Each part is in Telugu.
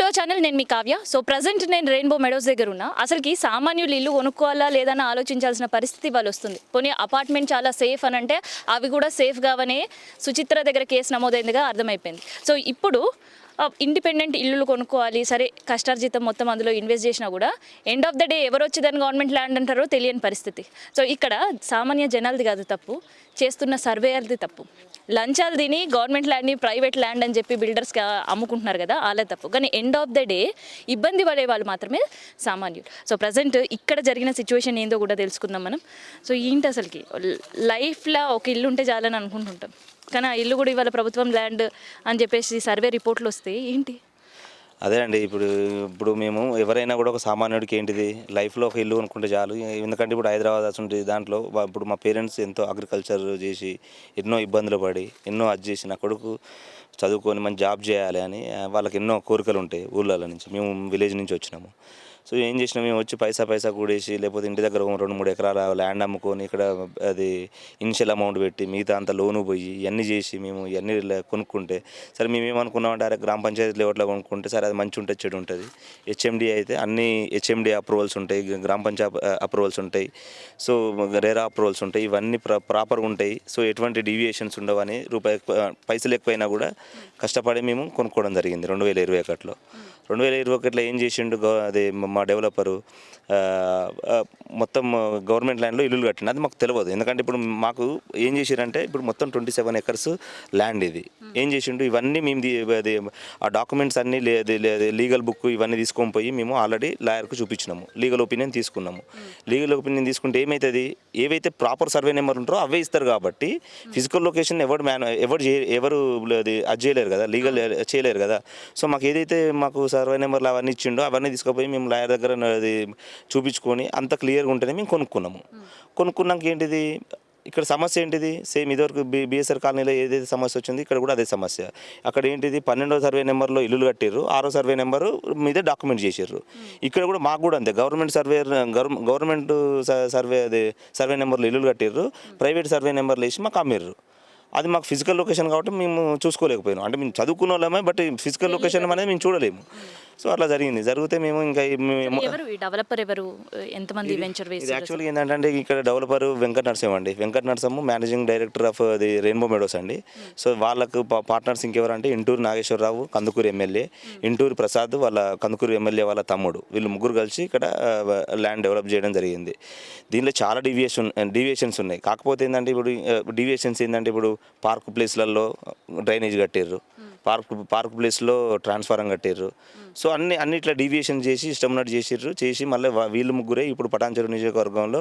హలో ఛానల్, నేను మీ కావ్య. సో ప్రజెంట్ నేను రెయిన్బో మెడోస్ దగ్గర ఉన్నా. అసలుకి సామాన్యులు ఇల్లు కొనుక్కోవాలా లేదని ఆలోచించాల్సిన పరిస్థితి వాళ్ళు వస్తుంది. పోనీ అపార్ట్మెంట్ చాలా సేఫ్ అని అంటే అవి కూడా సేఫ్ కావనే సుచిత్ర దగ్గర కేసు నమోదైందిగా అర్థమైపోయింది. సో ఇప్పుడు ఇండిపెండెంట్ ఇల్లులు కొనుక్కోవాలి, సరే కష్టార్జితం మొత్తం అందులో ఇన్వెస్ట్ చేసినా కూడా ఎండ్ ఆఫ్ ద డే ఎవరు వచ్చి దాన్ని గవర్నమెంట్ ల్యాండ్ అంటారో తెలియని పరిస్థితి. సో ఇక్కడ సామాన్య జనాలది కాదు తప్పు, చేస్తున్న సర్వేయర్ది తప్పు. లంచాలు తిని గవర్నమెంట్ ల్యాండ్ని ప్రైవేట్ ల్యాండ్ అని చెప్పి బిల్డర్స్కి అమ్ముకుంటున్నారు కదా, వాళ్ళే తప్పు. కానీ ఎండ్ ఆఫ్ ద డే ఇబ్బంది పడే వాళ్ళు మాత్రమే సామాన్యులు. సో ప్రజెంట్ ఇక్కడ జరిగిన సిచ్యువేషన్ ఏందో కూడా తెలుసుకుందాం మనం. సో ఏంటి అసలుకి లైఫ్లో ఒక ఇల్లు ఉంటే చాలని అనుకుంటుంటాం, కానీ ఆ ఇల్లు కూడా ఇవాళ ప్రభుత్వం ల్యాండ్ అని చెప్పేసి సర్వే రిపోర్ట్లు వస్తాయి ఏంటి. అదే అండి. ఇప్పుడు మేము ఎవరైనా కూడా ఒక సామాన్యుడికి ఏంటిది లైఫ్లో ఒక ఇల్లు కొనుక్కుంటే చాలు. ఎందుకంటే ఇప్పుడు హైదరాబాద్ అసలు దాంట్లో ఇప్పుడు మా పేరెంట్స్ ఎంతో అగ్రికల్చర్ చేసి ఎన్నో ఇబ్బందులు పడి ఎన్నో అది చేసి నా కొడుకు చదువుకొని మంచి జాబ్ చేయాలి అని వాళ్ళకి ఎన్నో కోరికలు ఉంటాయి. ఊళ్ళలో నుంచి మేము విలేజ్ నుంచి వచ్చినాము. సో ఏం చేసినాం, మేము వచ్చి పైసా కూడేసి లేకపోతే ఇంటి దగ్గర 2-3 ఎకరాల ల్యాండ్ అమ్ముకొని ఇక్కడ అది ఇనిషియల్ అమౌంట్ పెట్టి మిగతా అంత లోను పోయి ఇవన్నీ చేసి మేము ఇవన్నీ కొనుక్కుంటే సరే మేము ఏమనుకున్నామంటే అరే గ్రామ పంచాయతీ లెవెల్లో కొనుక్కుంటే సరే అది మంచి ఉంటే చెడు ఉంటుంది. హెచ్ఎండి అయితే అన్ని హెచ్ఎండి అప్రూవల్స్ ఉంటాయి, గ్రామ పంచాయతీ అప్రూవల్స్ ఉంటాయి, సో రేరా అప్రూవల్స్ ఉంటాయి, ఇవన్నీ ప్రాపర్గా ఉంటాయి. సో ఎటువంటి డీవియేషన్స్ ఉండవని పైసలు ఎక్కువైనా కూడా కష్టపడి మేము కొనుక్కోవడం జరిగింది 2021లో. 2021లో ఏం చేసిండు అదే మా డెవలపరు మొత్తం గవర్నమెంట్ ల్యాండ్లో ఇల్లులు కట్టిండు. అది మాకు తెలియదు. ఎందుకంటే ఇప్పుడు మాకు ఏం చేసిరంటే ఇప్పుడు మొత్తం 27 ఎకర్స్ ల్యాండ్ ఇది. ఏం చేసిండు ఇవన్నీ మేము అది ఆ డాక్యుమెంట్స్ అన్నీ లీగల్ బుక్ ఇవన్నీ తీసుకొని పోయి మేము ఆల్రెడీ లాయర్కు చూపించినాము, లీగల్ ఒపీనియన్ తీసుకున్నాము. లీగల్ ఒపీనియన్ తీసుకుంటే ఏమవుతుంది, ఏవైతే ప్రాపర్ సర్వే నెంబర్ ఉంటారో అవే ఇస్తారు కాబట్టి ఫిజికల్ లొకేషన్ ఎవరు అది చేయలేరు కదా, లీగల్ చేయలేరు కదా. సో మాకు ఏదైతే మాకు సర్వే నెంబర్లు అవన్నీ ఇచ్చిండో అవన్నీ తీసుకుపోయి మేము లాయర్ దగ్గర అది చూపించుకొని అంత క్లియర్గా ఉంటేనే మేము కొనుక్కున్నాము. కొనుక్కున్నాక ఏంటిది ఇక్కడ సమస్య ఏంటిది, సేమ్ ఇదివరకు బిఎస్ఆర్ కాలనీలో ఏదైతే సమస్య వచ్చింది ఇక్కడ కూడా అదే సమస్య. అక్కడ ఏంటిది 12వ సర్వే నెంబర్లో ఇల్లులు కట్టారు, 6వ సర్వే నెంబరు మీదే డాక్యుమెంట్ చేసారు. ఇక్కడ కూడా మాకు కూడా అంతే, గవర్నమెంట్ సర్వే నెంబర్లో ఇల్లులు కట్టారు, ప్రైవేట్ సర్వే నెంబర్లు వేసి మాకు అమ్మారు. అది మాకు ఫిజికల్ లొకేషన్ కాబట్టి మేము చూసుకోలేకపోయినాం. అంటే మేము చదువుకున్న వాళ్ళమే, బట్ ఫిజికల్ లొకేషన్ అనేది మేము చూడలేము. సో అట్లా జరిగితే మేము ఇంకా డెవలపర్ ఎవరు, ఎంతమంది వెంచర్ వేసి యాక్చువల్గా ఏంటంటే ఇక్కడ developer Venkata Narasimha managing director of the rainbow Meadows అండి. సో వాళ్ళకు పార్ట్నర్స్ ఇంకెవరంటే ఇంటూరు నాగేశ్వరరావు కందుకూరు ఎమ్మెల్యే, ఇంటూరు ప్రసాద్ వాళ్ళ కందుకూరు ఎమ్మెల్యే వాళ్ళ తమ్ముడు, వీళ్ళు ముగ్గురు కలిసి ఇక్కడ ల్యాండ్ డెవలప్ చేయడం జరిగింది. దీనిలో చాలా డీవియేషన్స్ ఉన్నాయి. కాకపోతే ఏంటంటే ఇప్పుడు డీవియేషన్స్ ఏంటంటే ఇప్పుడు పార్క్ ప్లేస్లలో డ్రైనేజ్ కట్టారు, పార్క్ ప్లేస్లో ట్రాన్స్ఫారం కట్టారు. సో అన్ని ఇట్లా డీవియేషన్ చేసి ఇష్టం ఉన్నట్టు చేసి మళ్ళీ వీళ్ళు ముగ్గురే ఇప్పుడు పటాన్చెరు నియోజకవర్గంలో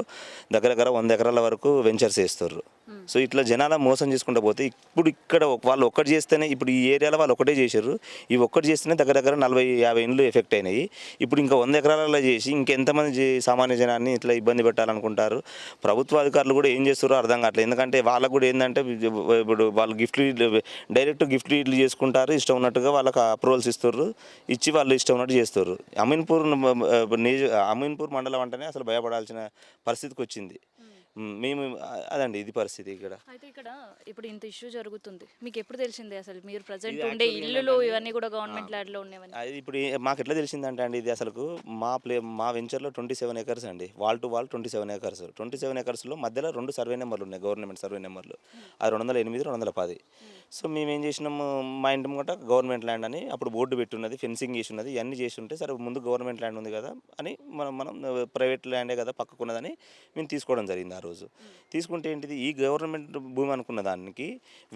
దగ్గర 100 ఎకరాల వరకు వెంచర్స్ వేస్తారు. సో ఇట్లా జనాల మోసం చేసుకుంటూ పోతే ఇప్పుడు ఇక్కడ వాళ్ళు ఒక్కటి చేస్తేనే, ఇప్పుడు ఈ ఏరియాలో వాళ్ళు ఒకటే చేశారు, ఇవి ఒక్కటి చేస్తేనే దగ్గర 40-50 ఇండ్లు ఎఫెక్ట్ అయినాయి. ఇప్పుడు ఇంకా 100 ఎకరాలలో చేసి ఇంకెంతమంది సామాన్య జనాన్ని ఇట్లా ఇబ్బంది పెట్టాలనుకుంటారు. ప్రభుత్వ అధికారులు కూడా ఏం చేస్తారో అర్థం కావట్లేదు. ఎందుకంటే వాళ్ళకు కూడా ఏంటంటే ఇప్పుడు వాళ్ళు డైరెక్ట్ గిఫ్ట్ డీడ్లు చేసుకుంటారు, ఇష్టం ఉన్నట్టుగా వాళ్ళకి అప్రూవల్స్ ఇస్తారు, ఇచ్చి వాళ్ళు ఇష్టం ఉన్నట్టు చేస్తారు. అమీన్పూర్ మండలం అంటేనే అసలు భయపడాల్సిన పరిస్థితికి వచ్చింది. మేము అదండి ఇది పరిస్థితి ఇక్కడ. అయితే ఇక్కడ ఇప్పుడు ఇంత ఇష్యూ జరుగుతుంది, మీకు ఎప్పుడు తెలిసింది అసలు మీరు ప్రజెంట్ ఉండే ఇల్లులు ఇవన్నీ కూడా గవర్నమెంట్ ల్యాండ్లో ఉండేవని? అది ఇప్పుడు మాకు ఎట్లా తెలిసిందంటే అండి, ఇది అసలు మా వెంచర్లో 27 ఎకర్స్ అండి, వాల్ టు వాల్ 27 ఎకర్స్. 27 ఎకర్స్లో మధ్యలో 2 సర్వే నెంబర్లు ఉన్నాయి, గవర్నమెంట్ సర్వే నెంబర్లు, అది 208, 210. సో మేము ఏం చేసినాము, మా ఇంటి ముంగట గవర్నమెంట్ ల్యాండ్ అని అప్పుడు బోర్డు పెట్టున్నది, ఫెన్సింగ్ చేసి ఉన్నది, ఇవన్నీ చేసి ఉంటే సరే ముందు గవర్నమెంట్ ల్యాండ్ ఉంది కదా అని మనం ప్రైవేట్ ల్యాండే కదా పక్కకున్నదని మేము తీసుకోవడం జరిగింది. ఆ రోజు తీసుకుంటే ఏంటిది, ఈ గవర్నమెంట్ భూమి అనుకున్న దానికి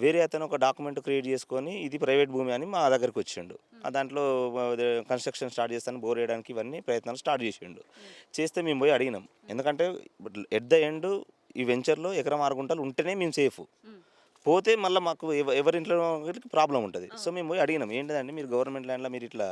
వేరే అతను ఒక డాక్యుమెంట్ క్రియేట్ చేసుకొని ఇది ప్రైవేట్ భూమి అని మా దగ్గరికి వచ్చిండు. దాంట్లో కన్స్ట్రక్షన్ స్టార్ట్ చేస్తాను, బోర్ వేయడానికి ఇవన్నీ ప్రయత్నాలు స్టార్ట్ చేసిండు. చేస్తే మేము పోయి అడిగినాం, ఎందుకంటే ఎట్ ద ఎండ్ ఈ వెంచర్లో ఎకరం 6 గుంటలు ఉంటేనే మేము సేఫ్, పోతే మళ్ళీ మాకు ఎవరింట్లో ప్రాబ్లం ఉంటుంది. సో మేము పోయి అడిగినాం, ఏంటిదండి మీరు గవర్నమెంట్ ల్యాండ్లో మీరు ఇట్లా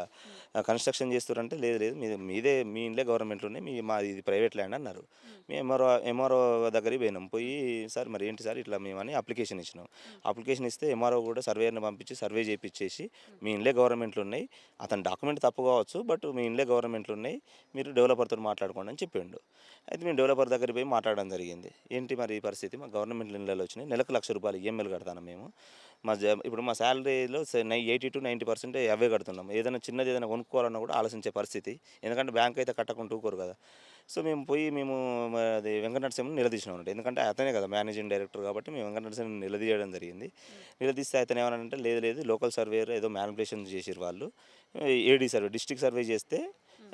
కన్స్ట్రక్షన్ చేస్తారంటే లేదు మీదే మీ ఇంట్లో గవర్నమెంట్లోనే మాది ఇది ప్రైవేట్ ల్యాండ్ అన్నారు. మేము ఎంఆర్ఓ దగ్గరికి పోయినాం, పోయి సార్ మరి ఏంటి సార్ ఇట్లా మేమని అప్లికేషన్ ఇచ్చినాం. అప్లికేషన్ ఇస్తే ఎంఆర్ఓ కూడా సర్వేని పంపించి సర్వే చేయించేసి మీ ఇంట్లో గవర్నమెంట్లు ఉన్నాయి, అతని డాక్యుమెంట్ తప్పు కావచ్చు బట్ మీ ఇంట్లో గవర్నమెంట్లు ఉన్నాయి, మీరు డెవలపర్తో మాట్లాడుకోండి అని చెప్పిండు. అయితే మేము డెవలపర్ దగ్గరికి పోయి మాట్లాడడం జరిగింది. ఏంటి మరి ఈ పరిస్థితి, మా గవర్నమెంట్ ఇళ్ళలో వచ్చినాయి, నెలకు 1,00,000 రూపాయలు ఈఎంఐలు కడతాను మేము. ఇప్పుడు మా శాలరీలో 80-90% అవే కడుతున్నాం. ఏదైనా చిన్నది ఏదైనా కొనుక్కోవాలన్నా కూడా ఆలోచించే పరిస్థితి. ఎందుకంటే బ్యాంక్ అయితే కట్టకుండా ఊరుకోరు కదా. సో మేము అది వెంకట నరసింహని నిలదీసినామండి. ఎందుకంటే అతనే కదా మేనేజింగ్ డైరెక్టర్ కాబట్టి మేము వెంకట నరసింహని నిలదీయడం జరిగింది. నిలదీస్తే అతను ఏమన్నాడంటే లేదు లోకల్ సర్వేయర్ ఏదో మ్యానిపులేషన్ చేసిర్రు వాళ్ళు. ఏడీ సర్వే డిస్ట్రిక్ట్ సర్వే చేస్తే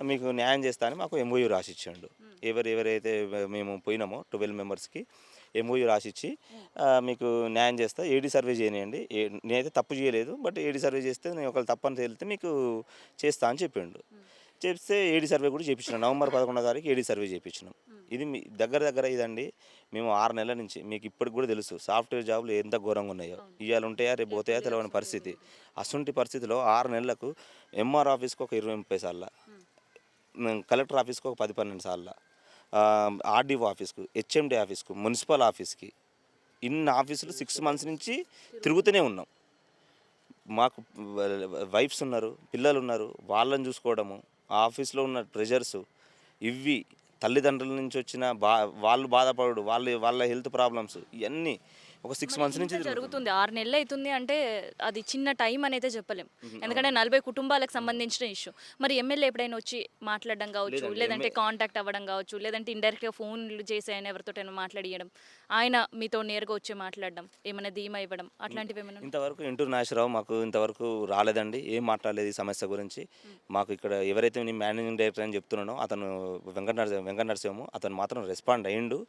మీకు న్యాయం చేస్తా అని మాకు ఎంఓయూ రాసిచ్చాడు. ఎవరైతే మేము పోయినామో 12 మెంబర్స్కి ఎంఓయూ రాసిచ్చి మీకు న్యాయం చేస్తా, ఏడీ సర్వే చేయనియండి, నేనైతే తప్పు చేయలేదు, బట్ ఏడీ సర్వే చేస్తే నేను ఒకవేళ తప్పని తేలితే మీకు చేస్తా అని చెప్పిండు. చేస్తే ఏడీ సర్వే కూడా చేయించినాం. నవంబర్ 11వ తారీఖు ఏడీ సర్వే చేయించినాం. ఇది మీ దగ్గర ఇదండి. మేము 6 నెలల నుంచి, మీకు ఇప్పటికి కూడా తెలుసు సాఫ్ట్వేర్ జాబులు ఎంత ఘోరంగా ఉన్నాయో. ఇవాళ ఉంటాయా రేపు పోతాయా తెలియని పరిస్థితి. అసంటి పరిస్థితిలో 6 నెలలకు ఎంఆర్ ఆఫీస్కి ఒక 20-30 సార్లు, కలెక్టర్ ఆఫీస్కి ఒక 10-12 సార్లు, ఆర్డీఓ ఆఫీస్కు, హెచ్ఎండి ఆఫీస్కు, మున్సిపల్ ఆఫీస్కి, ఇన్ని ఆఫీసులు 6 మంత్స్ నుంచి తిరుగుతూనే ఉన్నాం. మాకు వైఫ్స్ ఉన్నారు, పిల్లలు ఉన్నారు, వాళ్ళని చూసుకోవడము, ఆ ఆఫీస్లో ఉన్న ట్రెజర్స్ ఇవి, తల్లిదండ్రుల నుంచి వచ్చిన వాళ్ళు బాధపడు, వాళ్ళ హెల్త్ ప్రాబ్లమ్స్, ఇవన్నీ ఒక 6 మంత్స్ నుంచి జరుగుతుంది. 6 నెలలు అవుతుంది అంటే అది చిన్న టైం అనేది చెప్పలేం. ఎందుకంటే 40 కుటుంబాలకు సంబంధించిన ఇష్యూ. మరి ఎమ్మెల్యే ఎప్పుడైనా వచ్చి మాట్లాడడం కావచ్చు, లేదంటే కాంటాక్ట్ అవ్వడం కావచ్చు, లేదంటే ఇండైరెక్ట్గా ఫోన్లు చేసి ఆయన ఎవరితోటైనా మాట్లాడియడం, ఆయన మీతో నేరుగా వచ్చి మాట్లాడడం, ఏమైనా ధీమా ఇవ్వడం, అట్లాంటివి ఏమైనా? ఇంతవరకు ఇంటూరు నాగేశ్వరరావు మాకు ఇంతవరకు రాలేదండి. ఏం మాట్లాడలేదు ఈ సమస్య గురించి. మాకు ఇక్కడ ఎవరైతే నేను మేనేజింగ్ డైరెక్టర్ అని చెప్తున్నానో అతను వెంకట నరసింహ అతను మాత్రం రెస్పాండ్ అయ్యిండు.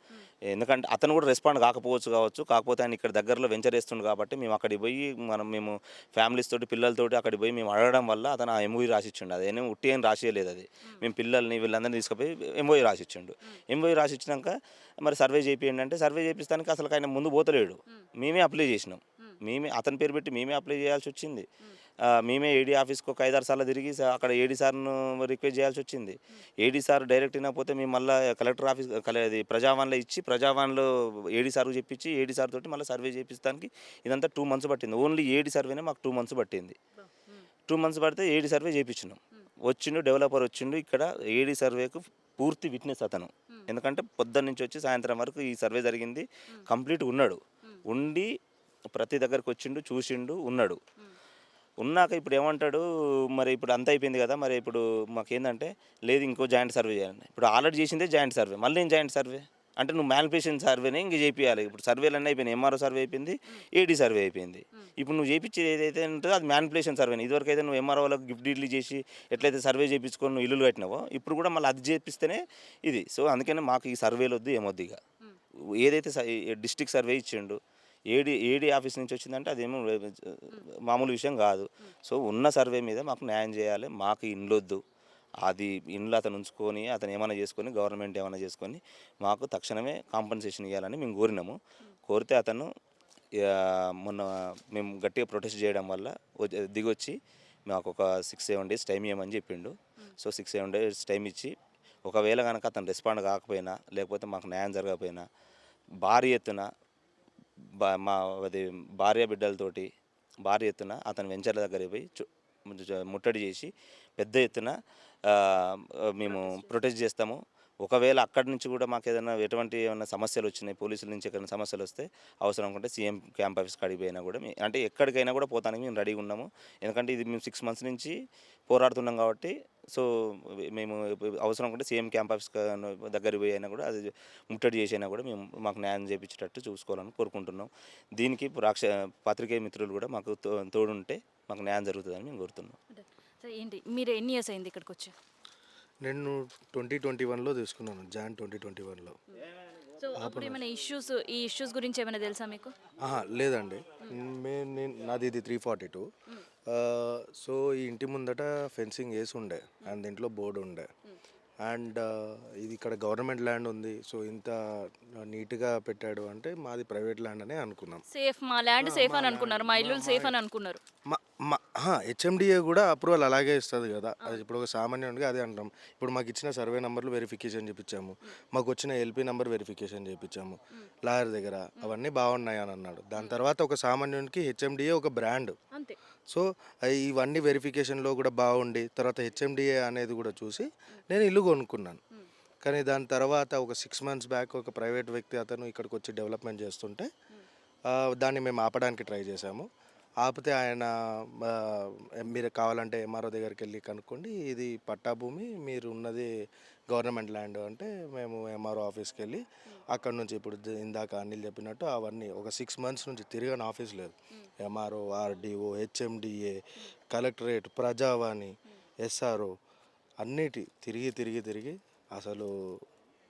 ఎందుకంటే అతను కూడా రెస్పాండ్ కావచ్చు. కాకపోతే ఆయన ఇక్కడ దగ్గరలో వెంచర్ వేస్తుండు కాబట్టి మేము అక్కడికి పోయి మేము ఫ్యామిలీస్ తోటి పిల్లలతోటి అక్కడికి పోయి మేము అడగడం వల్ల అతను ఆ ఎంఓయూ రాసిచ్చిండు. అదేమో ఉట్టి ఏం రాసియలేదు. అది మేము పిల్లల్ని వీళ్ళందరినీ తీసుకుపోయి ఎంఓయూ రాసిచ్చిండు. ఎంఓయూ రాసిచ్చినాక మరి సర్వే చేపియండి అంటే సర్వే చేపిస్తానికి అసలు ఆయన ముందు పోతలేడు. మేమే అప్లై చేసినాం. అతని పేరు పెట్టి మేమే అప్లై చేయాల్సి వచ్చింది. మేమే ఏడీ ఆఫీస్కి ఒక 5-6 సార్లు తిరిగి అక్కడ ఏడీ సార్ను రిక్వెస్ట్ చేయాల్సి వచ్చింది. ఏడీ సార్ డైరెక్ట్ వినకపోతే మేము మళ్ళీ కలెక్టర్ ఆఫీస్ అది ప్రజావాణిలో ఇచ్చి ప్రజావాణిలో ఏడీ సార్కు చెప్పించి ఏడీ సార్ తోటి మళ్ళీ సర్వే చేపిస్తానికి ఇదంతా 2 మంత్స్ పట్టింది. ఓన్లీ ఏడీ సర్వేనే మాకు 2 మంత్స్ పట్టింది. 2 మంత్స్ పడితే ఏడీ సర్వే చేయించినాం. వచ్చిండు డెవలపర్ వచ్చిండు. ఇక్కడ ఏడీ సర్వేకు పూర్తి విట్నెస్ అతను. ఎందుకంటే పొద్దున్న నుంచి వచ్చి సాయంత్రం వరకు ఈ సర్వే జరిగింది. కంప్లీట్గా ఉన్నాడు. ఉండి ప్రతి దగ్గరకు వచ్చిండు, చూసిండు, ఉన్నాడు. ఉన్నాక ఇప్పుడు ఏమంటాడు, మరి ఇప్పుడు అంత అయిపోయింది కదా, మరి ఇప్పుడు మాకేందంటే లేదు ఇంకో జాయింట్ సర్వే చేయాలి. ఇప్పుడు ఆల్రెడీ చేసిందే జాయింట్ సర్వే, మళ్ళీ ఏం జాయింట్ సర్వే అంటే నువ్వు మ్యానిపులేషన్ సర్వేనే ఇంక చేపియాలి. ఇప్పుడు సర్వేలు అన్నీ అయిపోయినాయి. ఎంఆర్ఓ సర్వే అయిపోయింది, ఏడీ సర్వే అయిపోయింది. ఇప్పుడు నువ్వు చేయించేది ఏదైతే ఉంటుందో అది మ్యానిపులేషన్ సర్వేనే. ఇదివరకు అయితే నువ్వు ఎంఆర్ఓలకు గిఫ్ట్ డీడ్లు చేసి ఎట్లయితే సర్వే చేయించుకొని నువ్వు ఇల్లులు కట్టినావో ఇప్పుడు కూడా మళ్ళీ అది చేపిస్తేనే ఇది. సో అందుకనే మాకు ఈ సర్వేలు వద్దు, ఏమొద్దు. ఇక ఏదైతే డిస్ట్రిక్ట్ సర్వే ఇచ్చిండు, ఏడీ ఆఫీస్ నుంచి వచ్చిందంటే అదేమో మామూలు విషయం కాదు. సో ఉన్న సర్వే మీద మాకు న్యాయం చేయాలి. మాకు ఇండ్లొద్దు. అది ఇండ్లు అతను ఉంచుకొని అతను ఏమైనా చేసుకొని గవర్నమెంట్ ఏమైనా చేసుకొని మాకు తక్షణమే కాంపన్సేషన్ ఇవ్వాలని మేము కోరినాము. కోరితే అతను మొన్న మేము గట్టిగా ప్రొటెస్ట్ చేయడం వల్ల దిగొచ్చి మాకు ఒక 6-7 డేస్ టైం ఇవ్వమని చెప్పిండు. సో 6-7 డేస్ టైం ఇచ్చి ఒకవేళ కనుక అతను రెస్పాండ్ కాకపోయినా లేకపోతే మాకు న్యాయం జరగకపోయినా భారీ ఎత్తున అది భార్య బిడ్డలతోటి భారీ ఎత్తున అతని వెంచర్ల దగ్గరికి పోయి ముట్టడి చేసి పెద్ద ఎత్తున మేము ప్రొటెస్ట్ చేస్తాము. ఒకవేళ అక్కడి నుంచి కూడా మాకు ఎటువంటి ఏమైనా సమస్యలు వచ్చినాయి, పోలీసుల నుంచి ఎక్కడైనా సమస్యలు వస్తే అవసరం అనుకుంటే సీఎం క్యాంప్ ఆఫీస్కి అడిగిపోయినా కూడా అంటే ఎక్కడికైనా కూడా పోతానికి మేము రెడీగా ఉన్నాము. ఎందుకంటే ఇది మేము 6 మంత్స్ నుంచి పోరాడుతున్నాం కాబట్టి. సో మేము అవసరం అనుకుంటే సీఎం క్యాంప్ ఆఫీస్ దగ్గరికి పోయి అయినా కూడా అది ముట్టడి చేసైనా కూడా మాకు న్యాయం చేయించేటట్టు చూసుకోవాలని కోరుకుంటున్నాం. దీనికి పాత్రికేయ మిత్రులు కూడా మాకు తోడుంటే మాకు న్యాయం జరుగుతుందని మేము కోరుతున్నాం. ఏంటి మీరు ఎన్ని ఇయర్స్ అయింది ఇక్కడికి వచ్చి? నేను 2021లో తీసుకున్నాను, జాన్ 2021లో. సో అప్పుడు ఏమైనా ఈ ఇష్యూస్ గురించి ఏమైనా తెలుసా మీకు? లేదండి. నాది ఇది 342. సో ఈ ఇంటి ముందట ఫెన్సింగ్ వేసి ఉండే అండ్ దీంట్లో బోర్డు ఉండే. అండ్ ఇది ఇక్కడ గవర్నమెంట్ ల్యాండ్ ఉంది. సో ఇంత నీట్గా పెట్టాడు అంటే మాది ప్రైవేట్ ల్యాండ్ అనే అనుకున్నాం. సేఫ్, మా ల్యాండ్ సేఫ్ అని అనుకున్నారు, మా ఇల్లు సేఫ్ అని అనుకున్నారు. హెచ్ఎండిఏ కూడా అప్రూవల్ అలాగే ఇస్తుంది కదా. అది ఇప్పుడు ఒక సామాన్యుడిగా అదే అంటాం. ఇప్పుడు మాకు ఇచ్చిన సర్వే నెంబర్లు వెరిఫికేషన్ చేయించాము, మాకు వచ్చిన ఎల్పీ నెంబర్ వెరిఫికేషన్ చేయించాము లాయర్ దగ్గర, అవన్నీ బాగున్నాయి అని అన్నాడు. దాని తర్వాత ఒక సామాన్యునికి హెచ్ఎండిఏ ఒక బ్రాండ్. అంతే. సో ఇవన్నీ వెరిఫికేషన్లో కూడా బాగుండి తర్వాత హెచ్ఎండిఏ అనేది కూడా చూసి నేను ఇల్లు కొనుక్కున్నాను. కానీ దాని తర్వాత ఒక 6 మంత్స్ బ్యాక్ ఒక ప్రైవేట్ వ్యక్తి అతను ఇక్కడికి వచ్చి డెవలప్మెంట్ చేస్తుంటే దాన్ని మేము ఆపడానికి ట్రై చేసాము. ఆపితే ఆయన ఆ, మీరు కావాలంటే ఎంఆర్ఓ దగ్గరికి వెళ్ళి కనుక్కోండి, ఇది పట్టా భూమి, మీరు ఉన్నది గవర్నమెంట్ ల్యాండ్ అంటే మేము ఎంఆర్ఓ ఆఫీస్కి వెళ్ళి అక్కడ నుంచి ఇప్పుడు ఇందాక అనిల్ చెప్పినట్టు అవన్నీ ఒక 6 months నుంచి తిరగని ఆఫీస్ లేదు. ఎంఆర్ఓ, ఆర్డీఓ, హెచ్ఎండిఏ, కలెక్టరేట్, ప్రజావాణి, ఎస్ఆర్ఓ అన్నిటి తిరిగి అసలు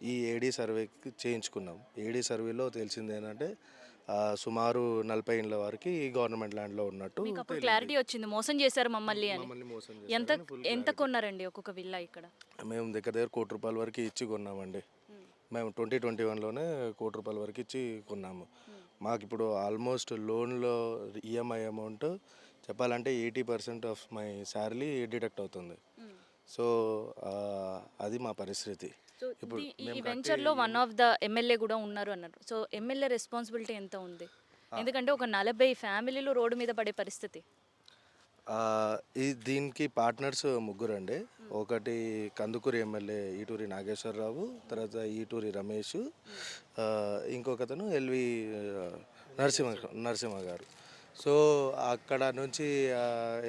ఈ ఏడీ సర్వేకి చేయించుకున్నాం. ఏడీ సర్వేలో తెలిసింది ఏంటంటే సుమారు 40 ఇండ్ల వరకు గవర్నమెంట్ ల్యాండ్లో ఉన్నట్టు మీకు అప్పుడు క్లారిటీ వచ్చింది మోసం చేశారు మమ్మల్ని అని. మమ్మల్ని మోసం ఎంత ఎంత కొన్నారండి ఒక్కొక్క విల్లా ఇక్కడ? మేము దగ్గర ₹1 కోటి వరకు ఇచ్చి కొన్నామండి. మేము 2021లోనే ₹1 కోటి వరకు ఇచ్చి కొన్నాము. మాకు ఇప్పుడు ఆల్మోస్ట్ లోన్లో ఈఎంఐ అమౌంట్ చెప్పాలంటే 80% ఆఫ్ మై శాలరీ డిడక్ట్ అవుతుంది. సో అది మా పరిస్థితి. సో ఈ వెంచర్లో వన్ ఆఫ్ ద ఎమ్మెల్యే కూడా ఉన్నారు అన్నారు. సో ఎమ్మెల్యే రెస్పాన్సిబిలిటీ ఎంత ఉంది? ఎందుకంటే ఒక 40 ఫ్యామిలీలు రోడ్డు మీద పడే పరిస్థితి. దీనికి పార్ట్నర్స్ ముగ్గురండి. ఒకటి కందుకూరి ఎమ్మెల్యే ఈటూరి నాగేశ్వరరావు, తర్వాత ఈటూరి రమేష్, ఇంకొకతను ఎల్వి నరసింహ గారు. సో అక్కడ నుంచి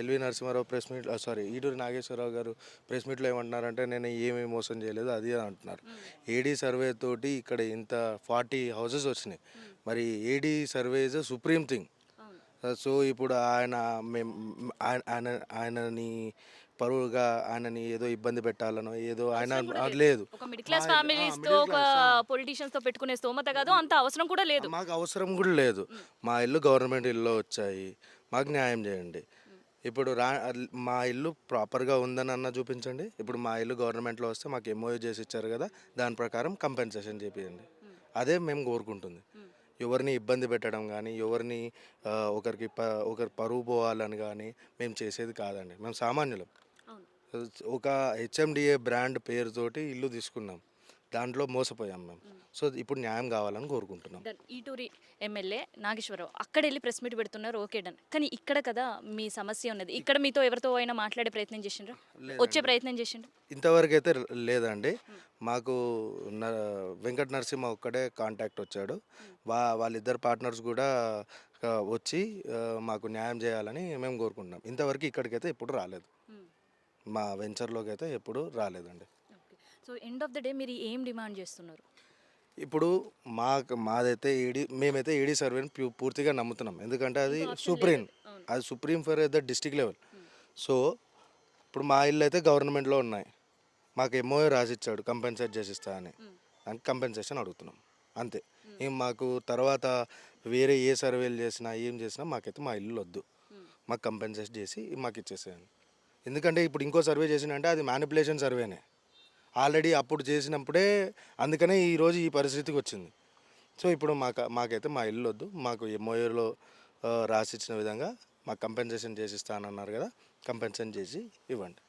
ఎల్వి నరసింహారావు ఈటూరి నాగేశ్వరరావు గారు ప్రెస్ మీట్లో ఏమంటున్నారంటే నేను ఏమీ మోసం చేయలేదు అది అంటున్నారు. ఏడీ సర్వే తోటి ఇక్కడ ఇంత 40 houses వచ్చినాయి. మరి ఏడీ survey is supreme thing. So ఇప్పుడు ఆయనని పరువుగా ఆయనని ఏదో ఇబ్బంది పెట్టాలనో ఏదో ఆయన లేదు. ఒక మిడిల్ క్లాస్ ఫ్యామిలీస్ తో ఒక పొలిటీషియన్స్ తో పెట్టుకునే స్తోమత కాదు, అంత అవసరం కూడా లేదు. మాకు అవసరం కూడా లేదు. మా ఇల్లు గవర్నమెంట్ ఇల్లు వచ్చాయి, మాకు న్యాయం చేయండి. ఇప్పుడు మా ఇల్లు ప్రాపర్గా ఉందని అన్న చూపించండి. ఇప్పుడు మా ఇల్లు గవర్నమెంట్లో వస్తే మాకు ఎంఓయూ చేసి ఇచ్చారు కదా, దాని ప్రకారం కంపెన్సేషన్ చేపియండి. అదే మేము కోరుకుంటుంది. ఎవరిని ఇబ్బంది పెట్టడం కానీ ఎవరిని ఒకరి పరువు పోవాలని కానీ మేము చేసేది కాదండి. మేము సామాన్యులం. ఒక హెచ్ఎండిఏ బ్రాండ్ పేరుతోటి ఇల్లు తీసుకున్నాం, దాంట్లో మోసపోయాం మేము. సో ఇప్పుడు న్యాయం కావాలని కోరుకుంటున్నాం. ఈటూరి ఎమ్మెల్యే నాగేశ్వరరావు అక్కడ వెళ్ళి ప్రెస్ మీట్ పెడుతున్నారు, ఓకే డన్. కానీ ఇక్కడ కదా మీ సమస్య ఉన్నది. ఇక్కడ మీతో ఎవరితో అయినా మాట్లాడే ప్రయత్నం చేసిండ్రా? వచ్చే ప్రయత్నం చేసిండ్రు? ఇంతవరకు అయితే లేదండి. మాకు వెంకట నరసింహ ఒక్కడే కాంటాక్ట్ వచ్చాడు. వాళ్ళిద్దరు పార్ట్నర్స్ కూడా వచ్చి మాకు న్యాయం చేయాలని మేము కోరుకుంటున్నాం. ఇంతవరకు ఇక్కడికైతే ఎప్పుడు రాలేదు, మా వెంచర్లోకి అయితే ఎప్పుడు రాలేదండి. So end of the day మీరు ఏం డిమాండ్ చేస్తున్నారు? ఇప్పుడు మాదైతే మేమైతే ఏడీ సర్వేని పూర్తిగా నమ్ముతున్నాం. ఎందుకంటే అది supreme for the district level. So ఇప్పుడు మా ఇల్లు అయితే గవర్నమెంట్లో ఉన్నాయి, మాకు ఎంఓఏ రాసిచ్చాడు కంపెన్సేట్ చేసిస్తా అని. దానికి కంపెన్సేషన్ అడుగుతున్నాం అంతే. మాకు తర్వాత వేరే ఏ సర్వేలు చేసినా ఏం చేసినా మాకైతే మా ఇల్లు వద్దు, మాకు కంపెన్సేట్ చేసి మాకు ఇచ్చేసేయండి. ఎందుకంటే ఇప్పుడు ఇంకో సర్వే చేసినంటే అది మ్యానిపులేషన్ సర్వేనే. ఆల్రెడీ అప్పుడు చేసినప్పుడే, అందుకనే ఈరోజు ఈ పరిస్థితికి వచ్చింది. సో ఇప్పుడు మాకైతే మా ఇల్లు వద్దు, మాకు ఎంఓఏలో రాసిచ్చిన విధంగా మాకు కంపెన్సేషన్ చేసి ఇస్తానన్నారు కదా, కంపెన్సేషన్ చేసి ఇవ్వండి.